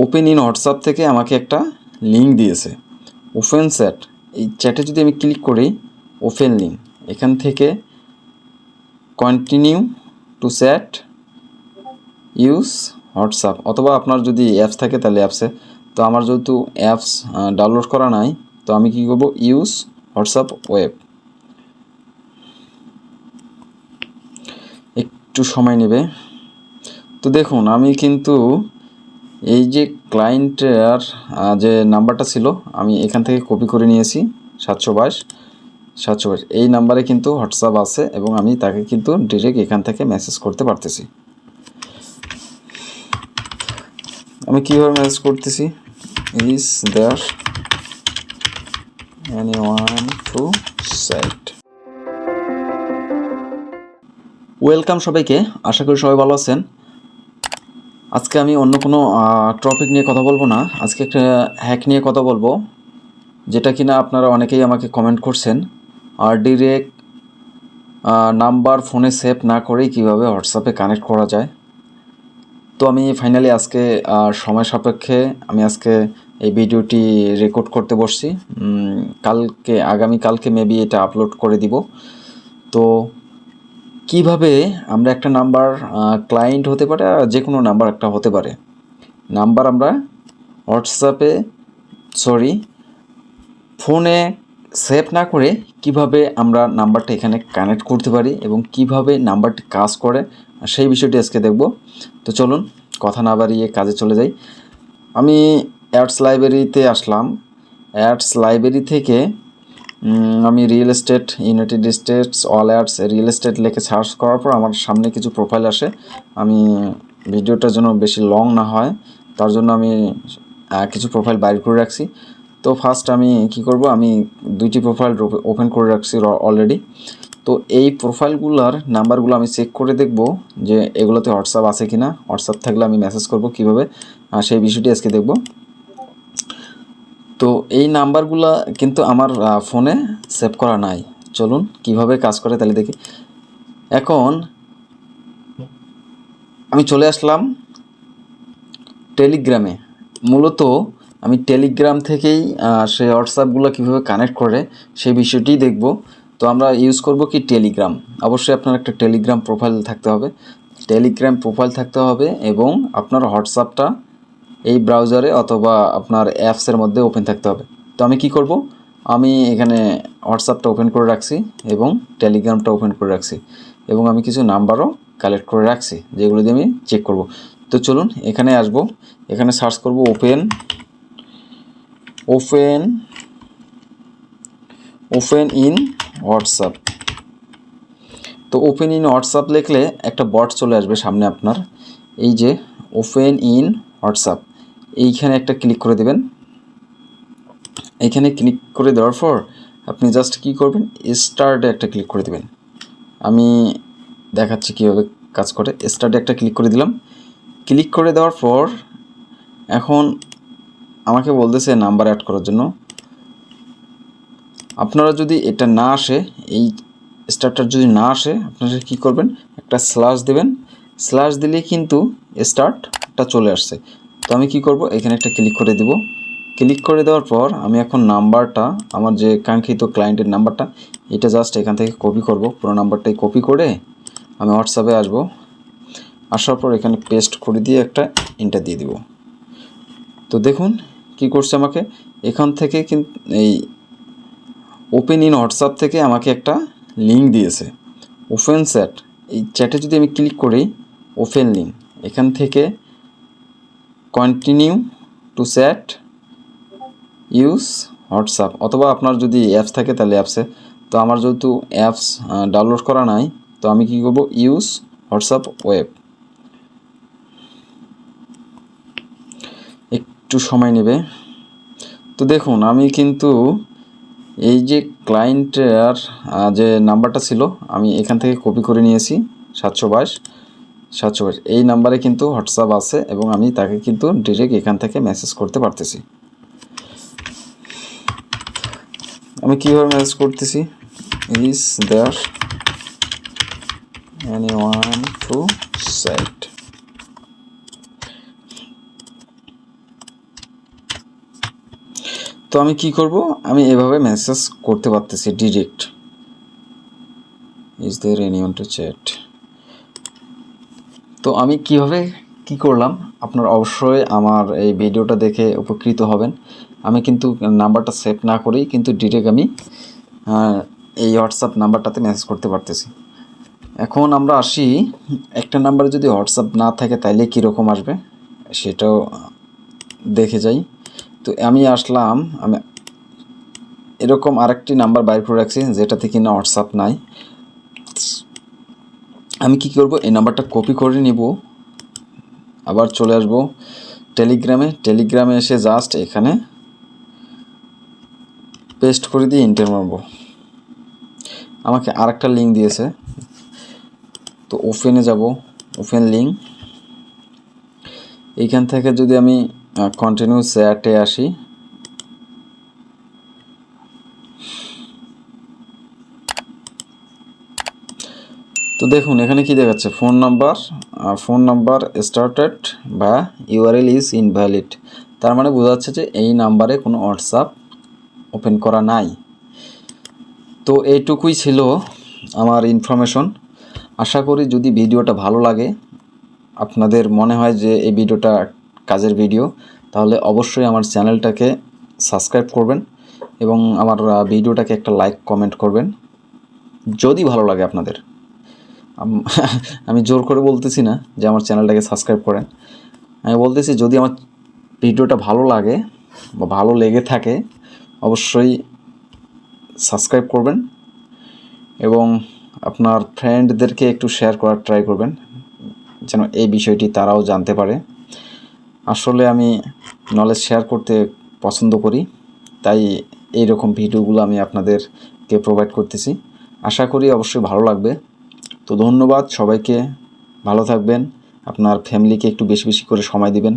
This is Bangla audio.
ওপেন ইন হোয়াটসঅ্যাপ থেকে আমাকে একটা লিঙ্ক দিয়েছে, ওপেন চ্যাট। এই চ্যাটে যদি আমি ক্লিক করি, ওপেন লিঙ্ক, এখান থেকে continue to chat use WhatsApp, অথবা আপনার যদি অ্যাপস থাকে তাহলে অ্যাপসে। তো আমার যেহেতু অ্যাপস ডাউনলোড করা নাই, তো আমি কী করব, ইউজ হোয়াটসঅ্যাপ ওয়েব। একটু সময় নেবে। তো দেখুন, আমি কিন্তু এই যে ক্লায়েন্টের যে নাম্বারটা ছিল, আমি এখান থেকে কপি করে নিয়েছি, 722 এই নাম্বারে কিন্তু হোয়াটসঅ্যাপ আছে, এবং আমি তাকে কিন্তু ডিরেক্ট এখান থেকে মেসেজ করতে পারতেছি। আমি কীভাবে মেসেজ করতেছি, is there anyone to chat. Welcome সবাইকে, আশা করি সবাই ভালো আছেন। আজকে আমি অন্য কোনো টপিক নিয়ে কথা বলবো না, আজকে একটা হ্যাক নিয়ে কথা বলবো, যেটা কিনা আপনারা অনেকেই আমাকে কমেন্ট করছেন। আর ডিরেক্ট নাম্বার ফোনে সেভ না করেই কীভাবে হোয়াটসঅ্যাপে কানেক্ট করা যায়। তো আমি ফাইনালি আজকে সময় সাপেক্ষে আমি আজকে এই ভিডিওটি রেকর্ড করতে বসছি। আগামীকালকে মেবি এটা আপলোড করে দিব। তো কিভাবে আমরা একটা নাম্বার, ক্লায়েন্ট হতে পারে আর যে কোনো নাম্বার একটা হতে পারে, নাম্বার আমরা হোয়াটসঅ্যাপে ফোনে সেভ না করে কিভাবে আমরা নাম্বারটা এখানে কানেক্ট করতে পারি এবং কিভাবে নাম্বারটি কাজ করে, সেই বিষয়টি আজকে দেখব। তো চলুন কথা না বাড়িয়ে কাজে চলে যাই। আমি অ্যাডস লাইব্রেরিতে আসলাম। অ্যাডস লাইব্রেরি থেকে আমি real estate, United states, all ads, real estate লিখে সার্চ করার পর আমার সামনে কিছু প্রোফাইল আসে। আমি ভিডিওটার জন্য বেশি লং না হয় তার জন্য আমি কিছু প্রোফাইল বাইর করে রাখছি। তো ফার্স্ট আমি কি করব, আমি 2টি প্রোফাইল ওপেন করে রাখছি অলরেডি। তো এই প্রোফাইলগুলোর নাম্বারগুলো আমি চেক করে দেখব যে এগুলোতে হোয়াটসঅ্যাপ আছে কি না। হোয়াটসঅ্যাপ থাকলে আমি মেসেজ করব কীভাবে, সেই বিষয়টি আজকে দেখব। তো এই নাম্বারগুলো কিন্তু আমার ফোনে সেভ করা নাই। চলুন কিভাবে কাজ করে তাহলে দেখি। এখন আমি চলে আসলাম টেলিগ্রামে। মূলত আমি টেলিগ্রাম থেকেই সেই হোয়াটসঅ্যাপগুলো কীভাবে কানেক্ট করে সেই বিষয়টি দেখব। তো আমরা ইউজ করব কি, টেলিগ্রাম। অবশ্যই আপনার একটা টেলিগ্রাম প্রোফাইল থাকতে হবে, এবং আপনার হোয়াটসঅ্যাপটা এই ব্রাউজারে অথবা আপনার অ্যাপসের মধ্যে ওপেন থাকতে হবে। তো আমি কি করব, আমি এখানে হোয়াটসঅ্যাপটা ওপেন করে রাখছি এবং টেলিগ্রামটা ওপেন করে রাখছি, এবং আমি কিছু নাম্বারও কালেক্ট করে রাখছি যেগুলো দিয়ে আমি চেক করব। তো চলুন এখানে আসব, এখানে সার্চ করব ওপেন ইন হোয়াটসঅ্যাপ। তো ওপেন ইন হোয়াটসঅ্যাপ লিখলে একটা বট চলে আসবে সামনে আপনার, এই যে ওপেন ইন হোয়াটসঅ্যাপ, এইখানে একটা ক্লিক করে দেবেন। এইখানে ক্লিক করে দেওয়ার পর আপনি জাস্ট কী করবেন, স্টার্টে একটা ক্লিক করে দেবেন। আমি দেখাচ্ছি কীভাবে কাজ করে। স্টার্টে একটা ক্লিক করে দিলাম। ক্লিক করে দেওয়ার পর এখন আমাকে বলতেছে নাম্বার অ্যাড করার জন্য। আপনারা যদি এটা না আসে, এই স্টার্টার যদি না আসে, আপনারা কী করবেন, একটা স্ল্যাশ দেবেন। স্ল্যাশ দিলেই কিন্তু স্টার্টটা চলে আসছে। তো আমি কি করব, এখানে একটা ক্লিক করে দেব। ক্লিক করে দেওয়ার পর আমি এখন নাম্বারটা, আমার যে কাঙ্ক্ষিত ক্লায়েন্টের নাম্বারটা, এটা জাস্ট এখান থেকে কপি করব। পুরো নাম্বারটাই কপি করে আমি হোয়াটসঅ্যাপে আসব। আসার পর এখানে পেস্ট করে দিয়ে একটা এন্টার দিয়ে দিব। তো দেখুন কি করছে, আমাকে এখান থেকে কিন্তু এই ওপেন ইন হোয়াটসঅ্যাপ থেকে আমাকে একটা লিঙ্ক দিয়েছে, ওপেন চ্যাট। এই চ্যাটে যদি আমি ক্লিক করি, ওপেন লিঙ্ক, এখান থেকে continue to chat use WhatsApp, অথবা আপনার যদি অ্যাপস থাকে তাহলে অ্যাপসে। তো আমার যেহেতু অ্যাপস ডাউনলোড করা নাই, তো আমি কী করব, ইউজ হোয়াটসঅ্যাপ ওয়েব। একটু সময় নেবে। তো দেখুন, আমি কিন্তু এই যে ক্লায়েন্টের যে নাম্বারটা ছিল, আমি এখান থেকে কপি করে নিয়েছি, 722 এই নাম্বারে কিন্তু হোয়াটসঅ্যাপ আছে, এবং আমি তাকে কিন্তু ডিরেক্ট এখান থেকে মেসেজ করতে পারতেছি। আমি কীভাবে মেসেজ করতেছি, is there anyone to chat. তো আমি কি করব, আমি এভাবে মেসেজ করতে পারতেছি direct, is there anyone to chat. তো আমি কিভাবে কি করলাম, আপনারা অবশ্যই আমার এই ভিডিওটা দেখে উপকৃত হবেন। আমি কিন্তু নাম্বারটা সেভ না করেই কিন্তু ডিরেক্ট আমি এই হোয়াটসঅ্যাপ নাম্বারটাতে মেসেজ করতে পারতেছি। এখন আমরা আসি, একটা নাম্বারে যদি হোয়াটসঅ্যাপ না থাকে তাইলে কীরকম আসবে সেটাও দেখে যাই। তো আমি আসলাম, আমি এরকম আরেকটি নাম্বার বাইর করে রাখছি যেটাতে কিনা হোয়াটসঅ্যাপ নাই। আমি কি করব, এই নাম্বারটা কপি করে নিব, আবার চলে আসব টেলিগ্রামে এসে জাস্ট এখানে পেস্ট করে দিয়ে এন্টার মারব। আমাকে আরেকটা লিঙ্ক দিয়েছে, তো ওপেনে যাব, ওপেন লিঙ্ক। এইখান থেকে যদি আমি কন্টিনিউ চ্যাটে আসি, তো দেখুন এখানে কি দেখাচ্ছে, ফোন নাম্বার স্টার্টেড বা ইউআরএল ইজ ইনভ্যালিড। তার মানে বোঝা যাচ্ছে যে এই নাম্বারে কোনো হোয়াটসঅ্যাপ ওপেন করা নাই। তো এইটুকুই ছিল আমার ইনফরমেশন। আশা করি যদি ভিডিওটা ভালো লাগে, আপনাদের মনে হয় যে এই ভিডিওটা কাজের ভিডিও, তাহলে অবশ্যই আমার চ্যানেলটাকে সাবস্ক্রাইব করবেন এবং আমার ভিডিওটাকে একটা লাইক কমেন্ট করবেন যদি ভালো লাগে আপনাদের। আমি জোর করে বলতেছি না যে আমার চ্যানেলটাকে সাবস্ক্রাইব করেন, আমি বলতেছি যদি আমার ভিডিওটা ভালো লাগে বা ভালো লেগে থাকে অবশ্যই সাবস্ক্রাইব করবেন এবং আপনার ফ্রেন্ডদেরকে একটু শেয়ার করার ট্রাই করবেন যেন এই বিষয়টি তারাও জানতে পারে। আসলে আমি নলেজ শেয়ার করতে পছন্দ করি, তাই এইরকম ভিডিওগুলো আমি আপনাদেরকে প্রোভাইড করতেছি। আশা করি অবশ্যই ভালো লাগবে। তো ধন্যবাদ সবাইকে, ভালো থাকবেন, আপনার ফ্যামিলিকে একটু বেশি বেশি করে সময় দিবেন।